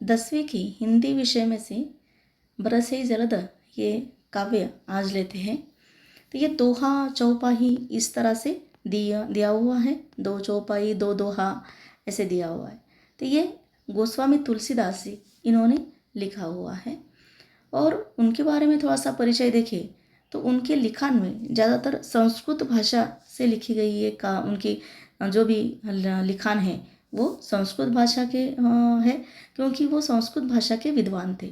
10वीं की हिंदी विषय में से बरसे जलद ये काव्य आज लेते हैं। तो ये दोहा चौपाई इस तरह से दिया हुआ है, 2 चौपाई 2 दोहा ऐसे दिया हुआ है। तो ये गोस्वामी तुलसीदास जी इन्होंने लिखा हुआ है। और उनके बारे में थोड़ा सा परिचय देखें तो उनके लिखान में ज़्यादातर संस्कृत भाषा से लिखी गई ये का उनकी जो भी लिखान है वो संस्कृत भाषा के है, क्योंकि वो संस्कृत भाषा के विद्वान थे।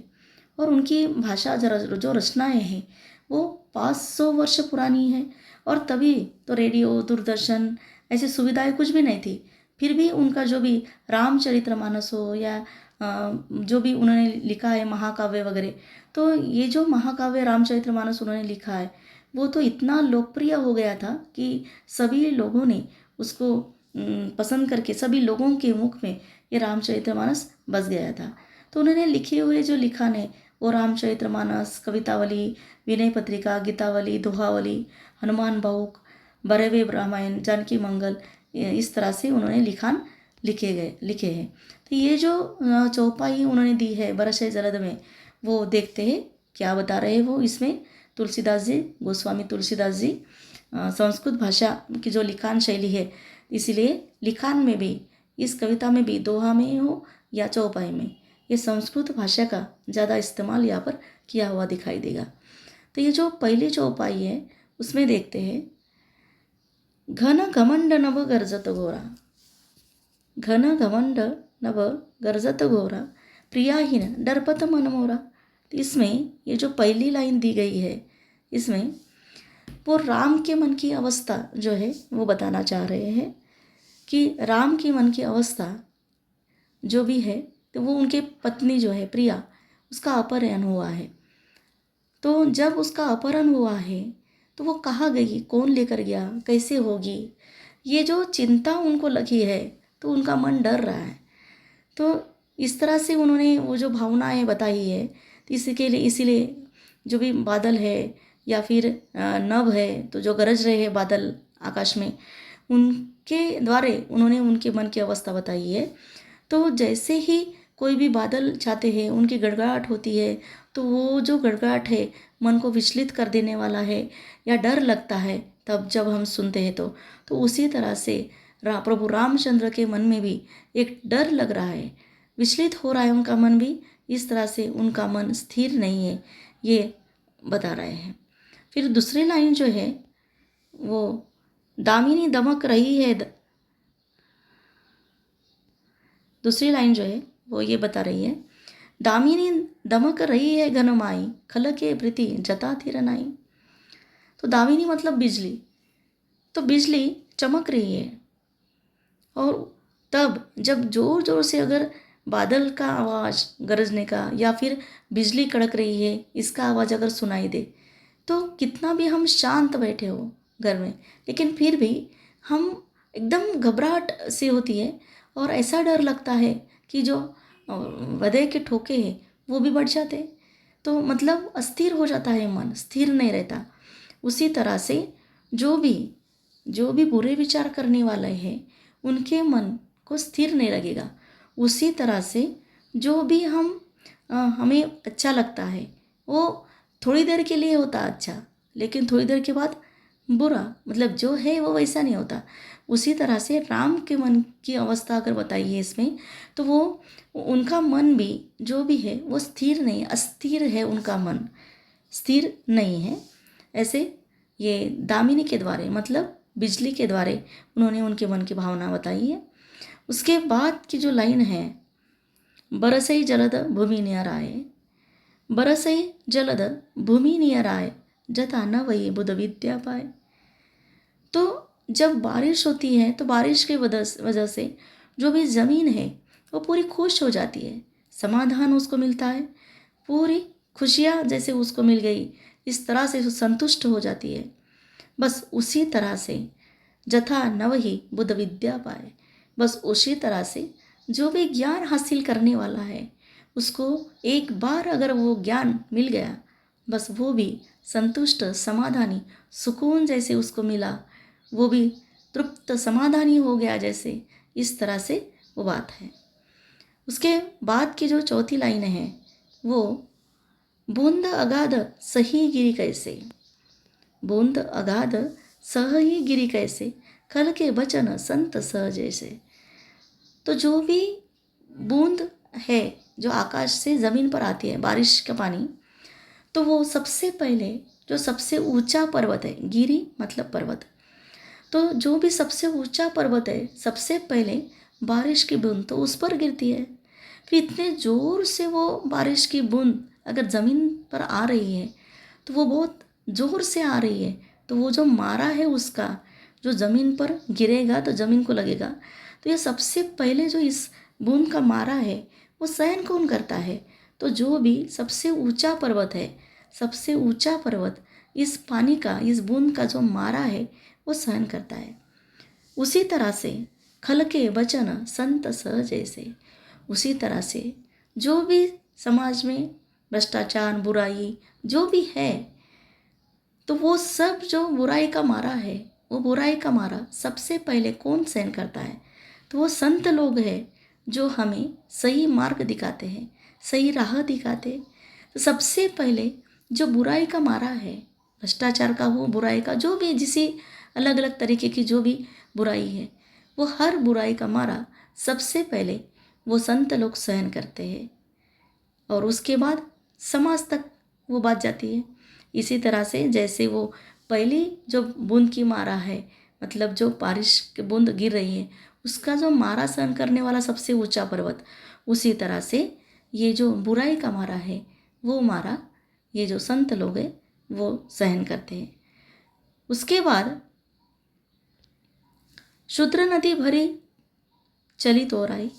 और उनकी भाषा जो रचनाएं हैं वो 500 वर्ष पुरानी है। और तभी तो रेडियो दूरदर्शन ऐसी सुविधाएं कुछ भी नहीं थी। फिर भी उनका जो भी रामचरितमानस हो या जो भी उन्होंने लिखा है महाकाव्य वगैरह, तो ये जो महाकाव्य रामचरितमानस उन्होंने लिखा है वो तो इतना लोकप्रिय हो गया था कि सभी लोगों ने उसको पसंद करके सभी लोगों के मुख में ये रामचरितमानस बस गया था। तो उन्होंने लिखे हुए जो लिखान है वो रामचरितमानस, कवितावली, विनय पत्रिका, गीतावली, दोहावली, हनुमान बाहुक, बरवे रामायण, जानकी मंगल, इस तरह से उन्होंने लिखान लिखे हैं। तो ये जो चौपाई उन्होंने दी है बरसे जलद में, वो देखते हैं क्या बता रहे हैं वो इसमें। तुलसीदास जी, गोस्वामी तुलसीदास जी संस्कृत भाषा की जो लिखान शैली है, इसीलिए लिखान में भी, इस कविता में भी, दोहा में हो या चौपाई में, ये संस्कृत भाषा का ज़्यादा इस्तेमाल यहाँ पर किया हुआ दिखाई देगा। तो ये जो पहली चौपाई है उसमें देखते हैं, घन घमंड नभ गर्जत घोरा, घन घमंड नभ गर्जत घोरा, प्रियाहीन डरपत मन मोरा। तो इसमें ये जो पहली लाइन दी गई है इसमें वो राम के मन की अवस्था जो है वो बताना चाह रहे हैं कि राम की मन की अवस्था जो भी है तो वो उनके पत्नी जो है प्रिया, उसका अपहरण हुआ है। तो जब उसका अपहरण हुआ है तो वो कहाँ गई, कौन लेकर गया, कैसे होगी, ये जो चिंता उनको लगी है तो उनका मन डर रहा है। तो इस तरह से उन्होंने वो जो भावनाएं बताई है, तो इसीलिए जो भी बादल है या फिर नभ है तो जो गरज रहे हैं बादल आकाश में, उनके द्वारा उन्होंने उनके मन की अवस्था बताई है। तो जैसे ही कोई भी बादल छाते हैं, उनकी गड़गड़ाहट होती है, तो वो जो गड़गड़ाहट है मन को विचलित कर देने वाला है या डर लगता है तब जब हम सुनते हैं तो उसी तरह से प्रभु रामचंद्र के मन में भी एक डर लग रहा है, विचलित हो रहा है उनका मन भी, इस तरह से उनका मन स्थिर नहीं है, ये बता रहे हैं। फिर दूसरी लाइन जो है वो दामिनी दमक रही है, दूसरी लाइन जो है वो ये बता रही है, दामिनी दमक रही है घनमाई, खल के प्रीति जता थिरनाई। तो दामिनी मतलब बिजली, तो बिजली चमक रही है। और तब जब जोर जोर से अगर बादल का आवाज़ गरजने का या फिर बिजली कड़क रही है इसका आवाज़ अगर सुनाई दे, तो कितना भी हम शांत बैठे हो घर में, लेकिन फिर भी हम एकदम घबराहट सी होती है और ऐसा डर लगता है कि जो हृदय के ठोके हैं वो भी बढ़ जाते, तो मतलब अस्थिर हो जाता है, मन स्थिर नहीं रहता। उसी तरह से जो भी बुरे विचार करने वाले हैं उनके मन को स्थिर नहीं लगेगा। उसी तरह से जो भी हमें अच्छा लगता है वो थोड़ी देर के लिए होता अच्छा, लेकिन थोड़ी देर के बाद बुरा, मतलब जो है वो वैसा नहीं होता। उसी तरह से राम के मन की अवस्था अगर बताइए इसमें, तो वो उनका मन भी जो भी है वो स्थिर नहीं, अस्थिर है, उनका मन स्थिर नहीं है। ऐसे ये दामिनी के द्वारा, मतलब बिजली के द्वारा उन्होंने उनके मन की भावना बताई है। उसके बाद की जो लाइन है, बरसई जलद भूमि नियर आए, बरसई जलद भूमि नियर आए, जता न वही बुध विद्या पाए। तो जब बारिश होती है तो बारिश के वजह से जो भी ज़मीन है वो पूरी खुश हो जाती है, समाधान उसको मिलता है, पूरी खुशियाँ जैसे उसको मिल गई, इस तरह से संतुष्ट हो जाती है। बस उसी तरह से जथा नवहि बुध विद्या पाए, बस उसी तरह से जो भी ज्ञान हासिल करने वाला है उसको एक बार अगर वो ज्ञान मिल गया, बस वो भी संतुष्ट, समाधानी, सुकून जैसे उसको मिला, वो भी तृप्त समाधानी हो गया जैसे, इस तरह से वो बात है। उसके बाद की जो चौथी लाइन है वो बूंद अगाध सही गिरी कैसे, बूंद अगाध सही गिरी कैसे, खल के बचन संत सहज ऐसे। तो जो भी बूंद है जो आकाश से ज़मीन पर आती है, बारिश का पानी, तो वो सबसे पहले जो सबसे ऊंचा पर्वत है, गिरी मतलब पर्वत, तो जो भी सबसे ऊंचा पर्वत है सबसे पहले बारिश की बूंद तो उस पर गिरती है। फिर इतने ज़ोर से वो बारिश की बूंद अगर ज़मीन पर आ रही है तो वो बहुत ज़ोर से आ रही है, तो वो जो मारा है उसका जो ज़मीन पर गिरेगा तो ज़मीन को लगेगा। तो ये सबसे पहले जो इस बूंद का मारा है वो सहन कौन करता है? तो जो भी सबसे ऊंचा पर्वत है, सबसे ऊंचा पर्वत इस पानी का, इस बूंद का जो मारा है वो सहन करता है। उसी तरह से खल के वचन संत सहज ऐसे, उसी तरह से जो भी समाज में भ्रष्टाचार, बुराई जो भी है, तो वो सब जो बुराई का मारा है, वो बुराई का मारा सबसे पहले कौन सहन करता है? तो वो संत लोग हैं जो हमें सही मार्ग दिखाते हैं, सही राह दिखाते हैं। तो सबसे पहले जो बुराई का मारा है, भ्रष्टाचार का हो, बुराई का जो भी, जिसी अलग अलग तरीके की जो भी बुराई है, वो हर बुराई का मारा सबसे पहले वो संत लोग सहन करते हैं और उसके बाद समाज तक वो बात जाती है। इसी तरह से जैसे वो पहली जो बूंद की मारा है, मतलब जो बारिश की बूंद गिर रही है उसका जो मारा सहन करने वाला सबसे ऊंचा पर्वत, उसी तरह से ये जो बुराई का मारा है वो मारा ये जो संत लोग हैं वो सहन करते हैं। उसके बाद शुद्र नदी भरी चली तोराई,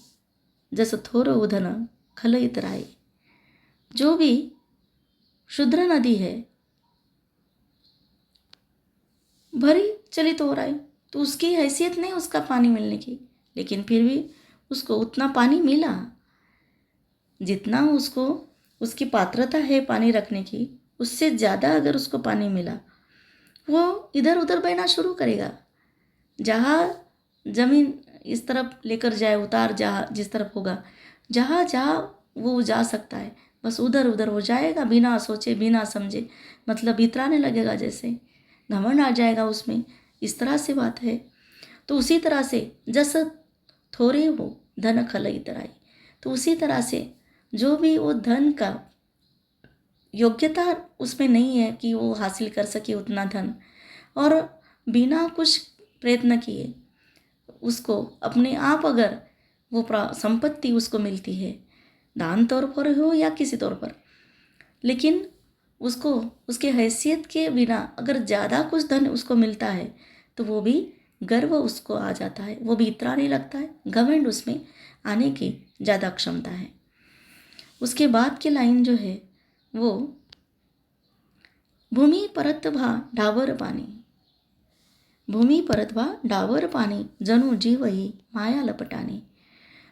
जस थोर उधन खलइत राई। जो भी शुद्र नदी है भरी चली तोराई, तो उसकी हैसियत नहीं उसका पानी मिलने की, लेकिन फिर भी उसको उतना पानी मिला जितना उसको उसकी पात्रता है पानी रखने की, उससे ज़्यादा अगर उसको पानी मिला वो इधर उधर बहना शुरू करेगा। जहाँ ज़मीन इस तरफ लेकर जाए, उतार जहाँ जिस तरफ होगा, जहाँ जहाँ वो जा सकता है बस उधर उधर हो जाएगा, बिना सोचे बिना समझे, मतलब इतराने लगेगा, जैसे घमंड आ जाएगा उसमें, इस तरह से बात है। तो उसी तरह से जस थोड़े हो धन खल इतराई, तो उसी तरह से जो भी वो धन का योग्यता उसमें नहीं है कि वो हासिल कर सके उतना धन, और बिना कुछ प्रयत्न किए उसको अपने आप अगर वो संपत्ति उसको मिलती है, दान तौर पर हो या किसी तौर पर, लेकिन उसको उसके हैसियत के बिना अगर ज़्यादा कुछ धन उसको मिलता है तो वो भी गर्व उसको आ जाता है, वो भी इतराने लगता है, घमंड उसमें आने की ज़्यादा क्षमता है। उसके बाद की लाइन जो है वो भूमि परत भा डावर पानी, भूमि परत भा डावर पानी जणू जीव ही माया लपटानी।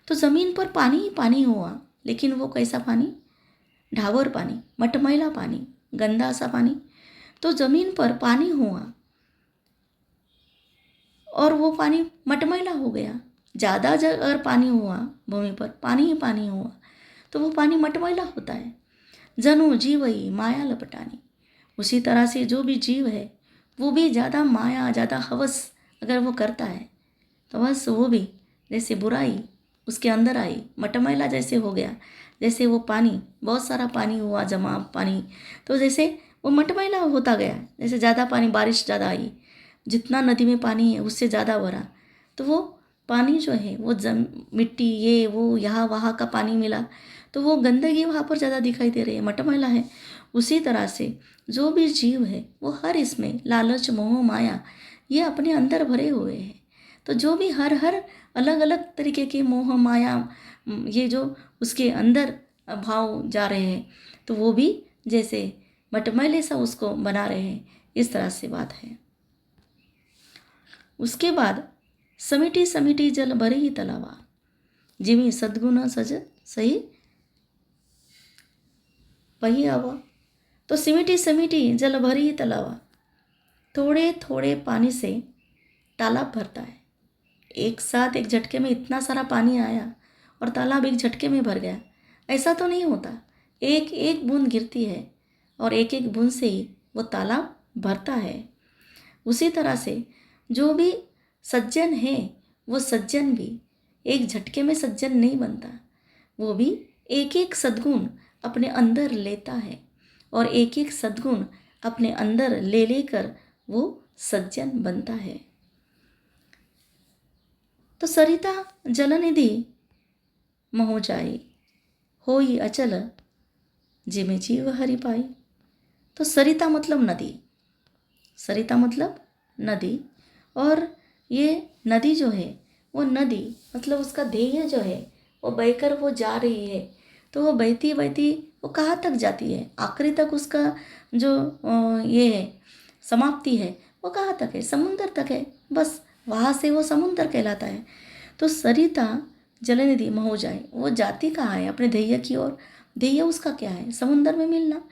तो ज़मीन पर पानी ही पानी हुआ, लेकिन वो कैसा पानी? ढावर पानी, मटमैला पानी, गंदा सा पानी। तो ज़मीन पर पानी हुआ और वो पानी मटमैला हो गया। ज़्यादा अगर पानी हुआ भूमि पर, पानी ही पानी हुआ, तो वो पानी मटमैला होता है। जनु जीवई माया लपटानी, उसी तरह से जो भी जीव है वो भी ज़्यादा माया, ज़्यादा हवस अगर वो करता है तो बस वो भी जैसे बुराई उसके अंदर आई, मटमैला जैसे हो गया। जैसे वो पानी, बहुत सारा पानी हुआ जमा पानी, तो जैसे वो मटमैला होता गया। जैसे ज़्यादा पानी, बारिश ज़्यादा आई, जितना नदी में पानी है उससे ज़्यादा भरा, तो वो पानी जो है वो मिट्टी ये वो यहाँ वहाँ का पानी मिला, तो वो गंदगी वहाँ पर ज़्यादा दिखाई दे रही है, मटमैला है। उसी तरह से जो भी जीव है वो हर इसमें लालच, मोह, माया ये अपने अंदर भरे हुए हैं। तो जो भी हर हर अलग अलग तरीके के मोह, माया ये जो उसके अंदर भाव जा रहे हैं, तो वो भी जैसे मटमैले सा उसको बना रहे हैं, इस तरह से बात है। उसके बाद समिटी समिटी जल भरे ही तलावा, जिमी सद्गुण सज सही वही आवा। तो सिमिटी सिमिटी जल भरी ही तलावा, थोड़े थोड़े पानी से तालाब भरता है। एक साथ एक झटके में इतना सारा पानी आया और तालाब एक झटके में भर गया, ऐसा तो नहीं होता। एक एक बूंद गिरती है और एक एक बूंद से ही वो तालाब भरता है। उसी तरह से जो भी सज्जन है वो सज्जन भी एक झटके में सज्जन नहीं बनता, वो भी एक एक सद्गुण अपने अंदर लेता है और एक एक सद्गुण अपने अंदर ले लेकर वो सज्जन बनता है। तो सरिता जलनिधि मोह जाई, होई अचल जिमे जीव हरि पाई। तो सरिता मतलब नदी, सरिता मतलब नदी, और ये नदी जो है वो नदी मतलब उसका ध्येय जो है वो बहकर वो जा रही है। तो वो बहती बहती वो कहाँ तक जाती है, आखिरी तक उसका जो ये है समाप्ति है वो कहाँ तक है, समुंदर तक है, बस वहाँ से वो समुंदर कहलाता है। तो सरिता जलनिधि मोह जाए, वो जाती कहाँ है, अपने ध्येय की ओर। ध्येय उसका क्या है, समुंदर में मिलना।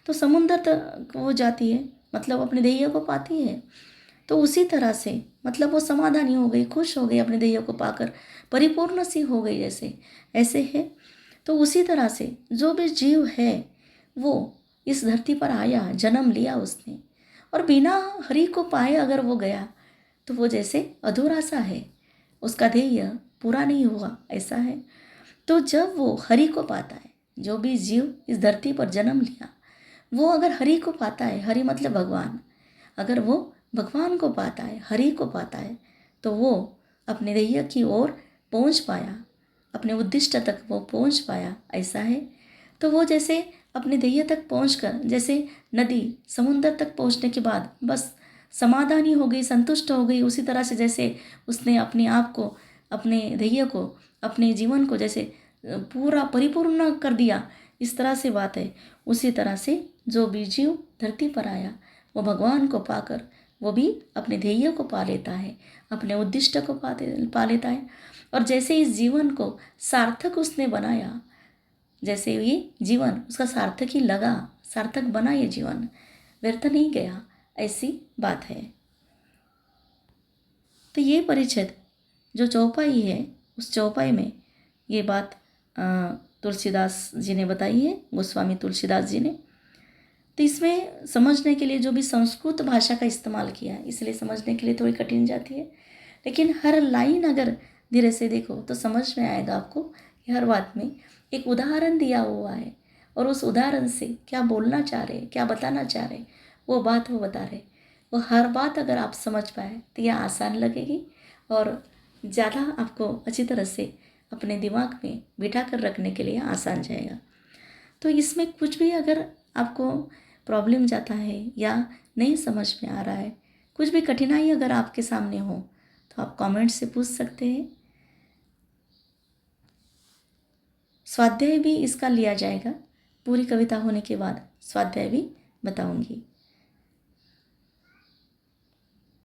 तो समुंदर तक वो जाती है मतलब अपने ध्येय को पाती है। तो उसी तरह से मतलब वो समाधानी हो गई, खुश हो गई, अपने ध्येय को पाकर परिपूर्ण सी हो गई, जैसे ऐसे है। तो उसी तरह से जो भी जीव है वो इस धरती पर आया, जन्म लिया उसने, और बिना हरि को पाए अगर वो गया तो वो जैसे अधूरा सा है, उसका ध्येय पूरा नहीं हुआ, ऐसा है। तो जब वो हरि को पाता है, जो भी जीव इस धरती पर जन्म लिया वो अगर हरि को पाता है, हरि मतलब भगवान, अगर वो भगवान को पाता है, हरि को पाता है, तो वो अपने ध्येय की ओर पहुंच पाया, अपने उद्दिष्ट तक वो पहुंच पाया, ऐसा है। तो वो जैसे अपने ध्येय तक पहुंचकर, जैसे नदी समुंदर तक पहुंचने के बाद बस समाधानी हो गई, संतुष्ट हो गई, उसी तरह से जैसे उसने अपने आप को, अपने ध्येय को, अपने जीवन को जैसे पूरा परिपूर्ण कर दिया, इस तरह से बात है। उसी तरह से जो भी जीव धरती पर आया वो भगवान को पाकर वो भी अपने ध्येय को पा लेता है, अपने उद्दिष्ट को पा लेता है। और जैसे इस जीवन को सार्थक उसने बनाया, जैसे ये जीवन उसका सार्थक ही लगा, सार्थक बना, ये जीवन व्यर्थ नहीं गया, ऐसी बात है। तो ये परिच्छेद जो चौपाई है, उस चौपाई में ये बात तुलसीदास जी ने बताई है, गोस्वामी तुलसीदास जी ने। तो इसमें समझने के लिए जो भी संस्कृत भाषा का इस्तेमाल किया है, इसलिए समझने के लिए थोड़ी कठिन जाती है, लेकिन हर लाइन अगर धीरे से देखो तो समझ में आएगा आपको कि हर बात में एक उदाहरण दिया हुआ है, और उस उदाहरण से क्या बोलना चाह रहे, क्या बताना चाह रहे, वो बात वो बता रहे। वो हर बात अगर आप समझ पाए तो यह आसान लगेगी और ज़्यादा आपको अच्छी तरह से अपने दिमाग में बिठा कर रखने के लिए आसान जाएगा। तो इसमें कुछ भी अगर आपको प्रॉब्लम जाता है या नहीं समझ में आ रहा है, कुछ भी कठिनाई अगर आपके सामने हो, तो आप कमेंट से पूछ सकते हैं। स्वाध्याय भी इसका लिया जाएगा, पूरी कविता होने के बाद स्वाध्याय भी बताऊंगी।